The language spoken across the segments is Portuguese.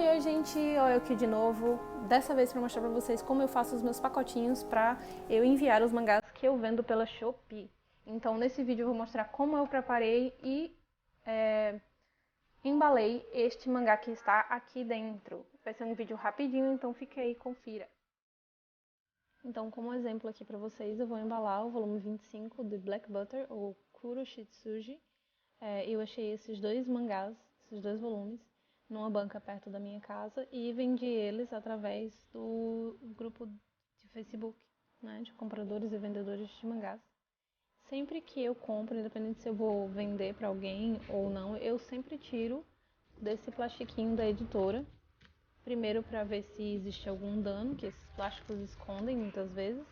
Oi, gente, olha eu aqui de novo, dessa vez para mostrar para vocês como eu faço os meus pacotinhos para eu enviar os mangás que eu vendo pela Shopee. Então nesse vídeo eu vou mostrar como eu preparei e embalei este mangá que está aqui dentro. Vai ser um vídeo rapidinho, então fique aí e confira. Então como exemplo aqui para vocês, eu vou embalar o volume 25 de Black Butter, ou Kuro Shitsuji. Eu achei esses dois mangás, esses dois volumes, numa banca perto da minha casa e vendi eles através do grupo de Facebook, né, de compradores e vendedores de mangás. Sempre que eu compro, independente se eu vou vender para alguém ou não, eu sempre tiro desse plastiquinho da editora. Primeiro para ver se existe algum dano, que esses plásticos escondem muitas vezes.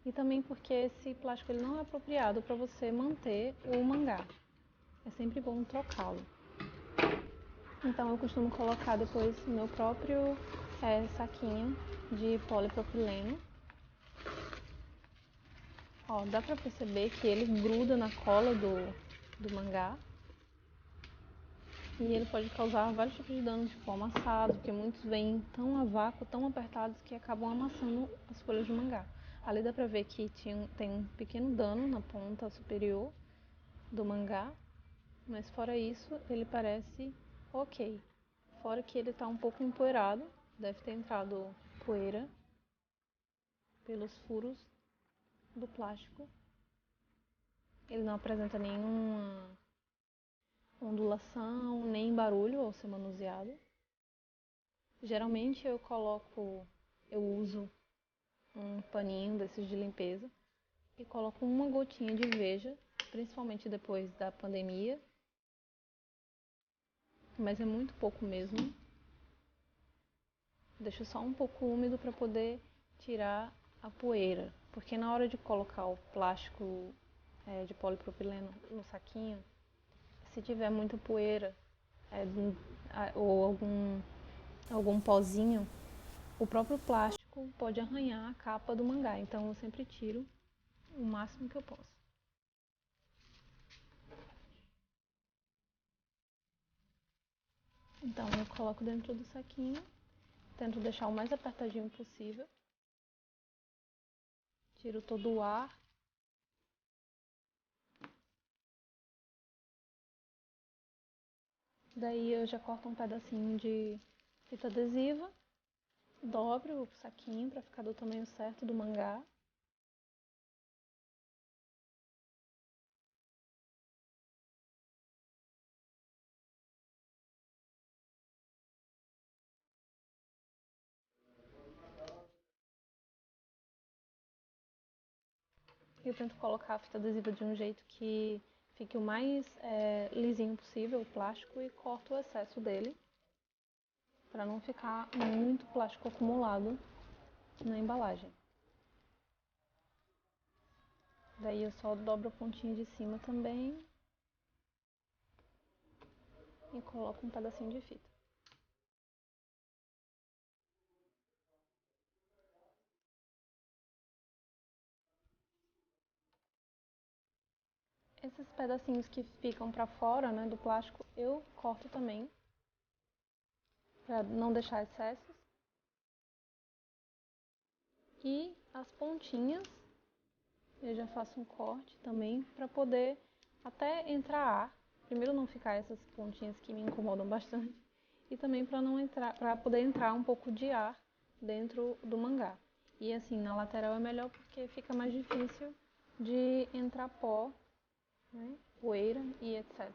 E também porque esse plástico ele não é apropriado para você manter o mangá. É sempre bom trocá-lo. Então eu costumo colocar depois no meu próprio saquinho de polipropileno. Ó, dá pra perceber que ele gruda na cola do mangá. E ele pode causar vários tipos de dano, tipo amassado, porque muitos vêm tão a vácuo, tão apertados que acabam amassando as folhas de mangá. Ali dá pra ver que tem um pequeno dano na ponta superior do mangá, mas fora isso ele parece ok. Fora que ele está um pouco empoeirado, deve ter entrado poeira pelos furos do plástico. Ele não apresenta nenhuma ondulação, nem barulho ao ser manuseado. Geralmente eu uso um paninho desses de limpeza e coloco uma gotinha de Veja, principalmente depois da pandemia, mas é muito pouco mesmo. Deixo só um pouco úmido para poder tirar a poeira, porque na hora de colocar o plástico de polipropileno no saquinho, se tiver muita poeira ou algum pozinho, o próprio plástico pode arranhar a capa do mangá, então eu sempre tiro o máximo que eu posso. Então eu coloco dentro do saquinho, tento deixar o mais apertadinho possível, tiro todo o ar. Daí eu já corto um pedacinho de fita adesiva, dobro o saquinho para ficar do tamanho certo do mangá. Eu tento colocar a fita adesiva de um jeito que fique o mais lisinho possível o plástico e corto o excesso dele, para não ficar muito plástico acumulado na embalagem. Daí eu só dobro a pontinha de cima também e coloco um pedacinho de fita. Esses pedacinhos que ficam para fora, né, do plástico, eu corto também, para não deixar excessos. E as pontinhas, eu já faço um corte também, para poder até entrar ar. Primeiro não ficar essas pontinhas que me incomodam bastante. E também para poder entrar um pouco de ar dentro do mangá. E assim, na lateral é melhor porque fica mais difícil de entrar pó, né, poeira e etc.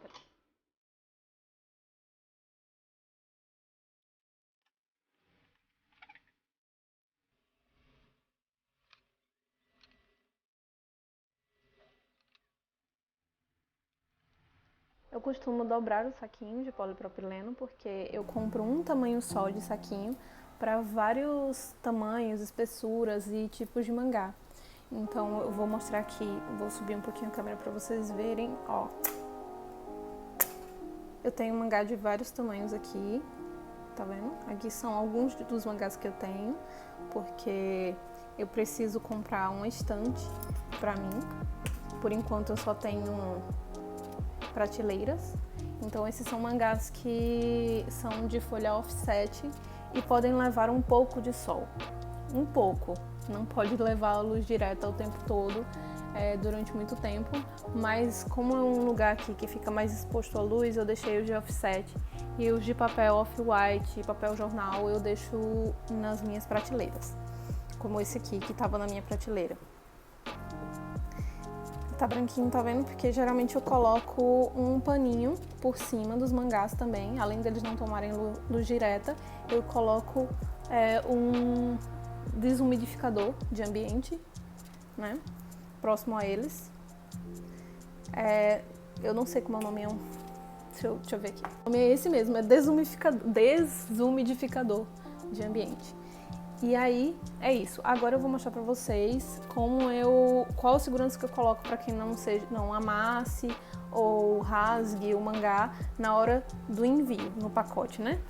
Eu costumo dobrar o saquinho de polipropileno porque eu compro um tamanho só de saquinho para vários tamanhos, espessuras e tipos de mangá. Então eu vou mostrar aqui, vou subir um pouquinho a câmera para vocês verem, ó. Eu tenho mangá de vários tamanhos aqui, tá vendo? Aqui são alguns dos mangás que eu tenho, porque eu preciso comprar uma estante pra mim. Por enquanto eu só tenho prateleiras Então esses são mangás que são de folha offset e podem levar um pouco de sol. Um pouco, não pode levar a luz direta o tempo todo, durante muito tempo, mas como é um lugar aqui que fica mais exposto à luz, eu deixei os de offset e os de papel off-white e papel jornal eu deixo nas minhas prateleiras, como esse aqui que estava na minha prateleira. Tá branquinho, tá vendo? Porque geralmente eu coloco um paninho por cima dos mangás também, além deles não tomarem luz direta, eu coloco um desumidificador de ambiente, né? Próximo a eles. Eu não sei como é o nome, deixa eu ver aqui. O nome é esse mesmo, é desumidificador de ambiente. E aí, é isso. Agora eu vou mostrar pra vocês qual a segurança que eu coloco para que não amasse ou rasgue o mangá na hora do envio, no pacote, né?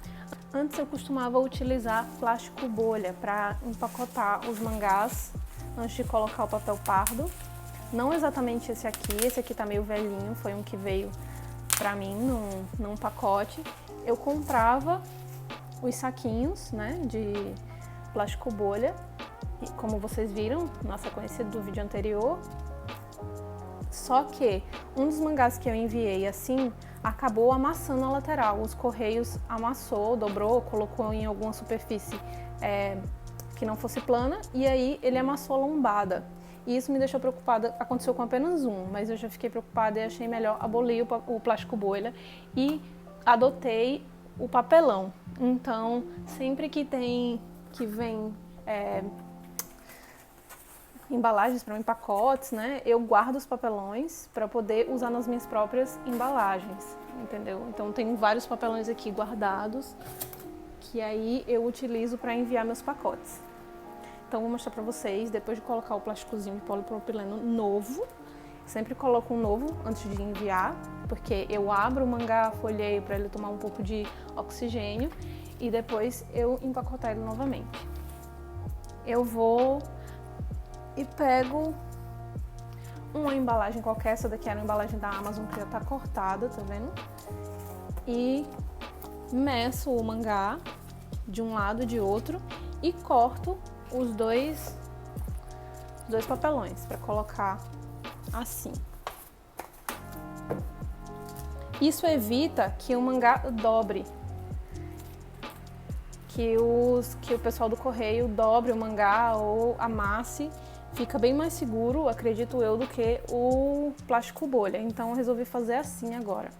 Antes eu costumava utilizar plástico bolha para empacotar os mangás antes de colocar o papel pardo. Não exatamente esse aqui tá meio velhinho, foi um que veio pra mim num pacote. Eu comprava os saquinhos, né, de plástico bolha, como vocês viram na sequência do vídeo anterior. Só que um dos mangás que eu enviei assim acabou amassando a lateral. Os correios amassou, dobrou, colocou em alguma superfície que não fosse plana e aí ele amassou a lombada. E isso me deixou preocupada. Aconteceu com apenas um, mas eu já fiquei preocupada e achei melhor abolir o plástico bolha e adotei o papelão. Então, sempre que vem embalagens para mim, pacotes, né? Eu guardo os papelões para poder usar nas minhas próprias embalagens, entendeu? Então tenho vários papelões aqui guardados que aí eu utilizo para enviar meus pacotes. Então vou mostrar para vocês, depois de colocar o plásticozinho de polipropileno novo, sempre coloco um novo antes de enviar, porque eu abro o mangá, folheio para ele tomar um pouco de oxigênio e depois eu empacotar ele novamente. Eu vou e pego uma embalagem qualquer, essa daqui era uma embalagem da Amazon que já tá cortada, tá vendo? E meço o mangá de um lado e de outro e corto os dois papelões para colocar assim. Isso evita que o mangá dobre, que o pessoal do correio dobre o mangá ou amasse. Fica bem mais seguro, acredito eu, do que o plástico bolha. Então eu resolvi fazer assim agora.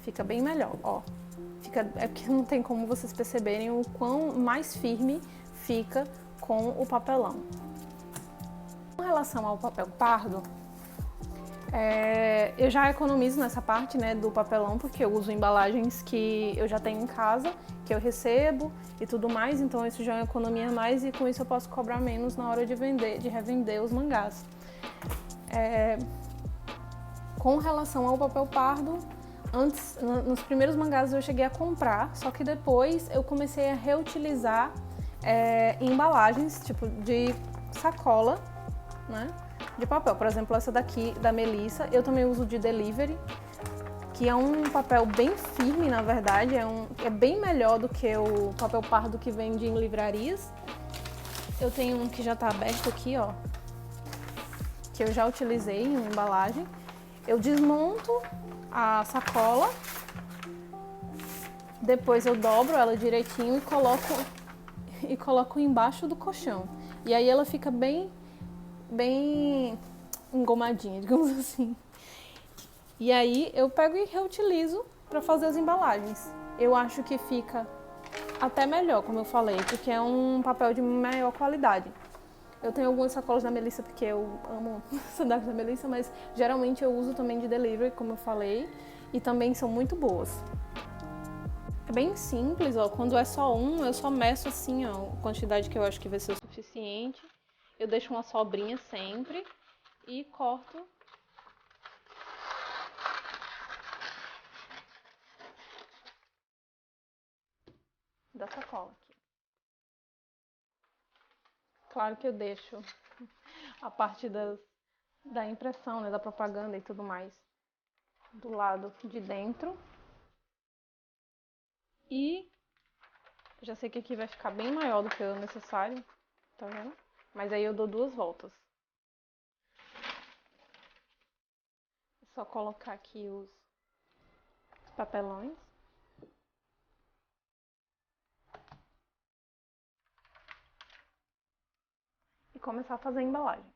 Fica bem melhor, ó. É porque não tem como vocês perceberem o quão mais firme fica com o papelão. Com relação ao papel pardo, eu já economizo nessa parte, né, do papelão, porque eu uso embalagens que eu já tenho em casa, que eu recebo e tudo mais, então isso já é uma economia a mais e com isso eu posso cobrar menos na hora de revender os mangás. Com relação ao papel pardo, antes, nos primeiros mangás eu cheguei a comprar, só que depois eu comecei a reutilizar embalagens, tipo de sacola, né, de papel. Por exemplo, essa daqui da Melissa, eu também uso de delivery, que é um papel bem firme, na verdade, é bem melhor do que o papel pardo que vende em livrarias. Eu tenho um que já tá aberto aqui, ó, que eu já utilizei em uma embalagem. Eu desmonto a sacola, depois eu dobro ela direitinho e coloco embaixo do colchão. E aí ela fica bem engomadinha, digamos assim. E aí eu pego e reutilizo para fazer as embalagens. Eu acho que fica até melhor, como eu falei, porque é um papel de maior qualidade. Eu tenho algumas sacolas da Melissa porque eu amo sandálias da Melissa, mas geralmente eu uso também de delivery, como eu falei, e também são muito boas. É bem simples, ó, quando é só um, eu só meço assim, ó, a quantidade que eu acho que vai ser o suficiente. Eu deixo uma sobrinha sempre e corto da sacola aqui. Claro que eu deixo a parte da impressão, né, da propaganda e tudo mais do lado de dentro. E já sei que aqui vai ficar bem maior do que o necessário, tá vendo? Mas aí eu dou 2 voltas. É só colocar aqui os papelões. E começar a fazer a embalagem.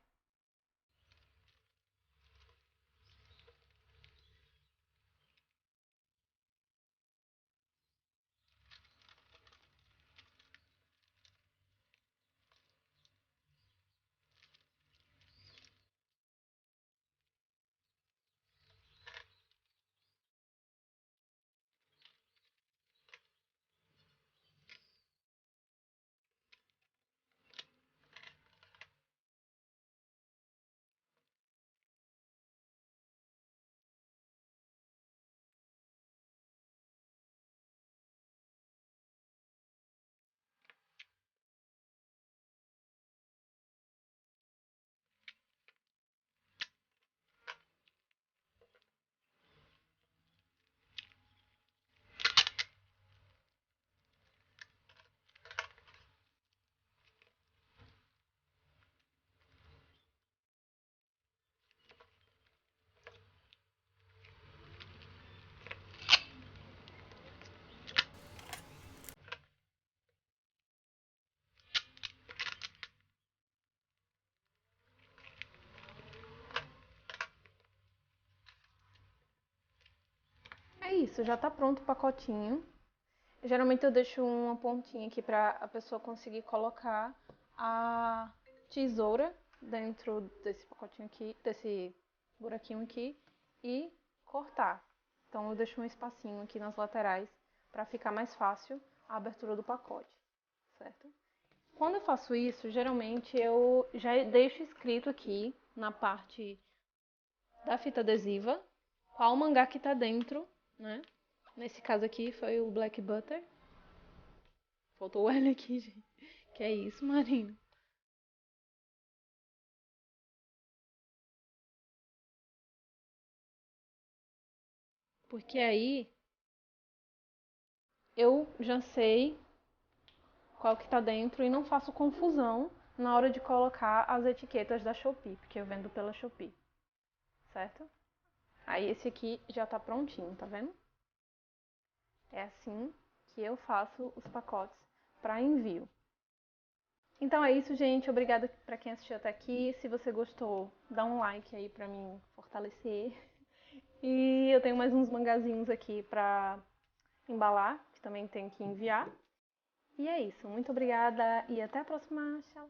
É isso, já tá pronto o pacotinho. Geralmente eu deixo uma pontinha aqui pra a pessoa conseguir colocar a tesoura dentro desse pacotinho aqui, desse buraquinho aqui e cortar. Então eu deixo um espacinho aqui nas laterais pra ficar mais fácil a abertura do pacote, certo? Quando eu faço isso, geralmente eu já deixo escrito aqui na parte da fita adesiva qual mangá que tá dentro, né? Nesse caso aqui foi o Black Butter. Faltou o L aqui, gente. Que é isso, Marina? Porque aí eu já sei qual que tá dentro e não faço confusão na hora de colocar as etiquetas da Shopee, porque eu vendo pela Shopee, certo? Aí esse aqui já tá prontinho, tá vendo? É assim que eu faço os pacotes para envio. Então é isso, gente. Obrigada para quem assistiu até aqui. Se você gostou, dá um like aí para mim fortalecer. E eu tenho mais uns mangazinhos aqui pra embalar, que também tem que enviar. E é isso. Muito obrigada e até a próxima. Tchau!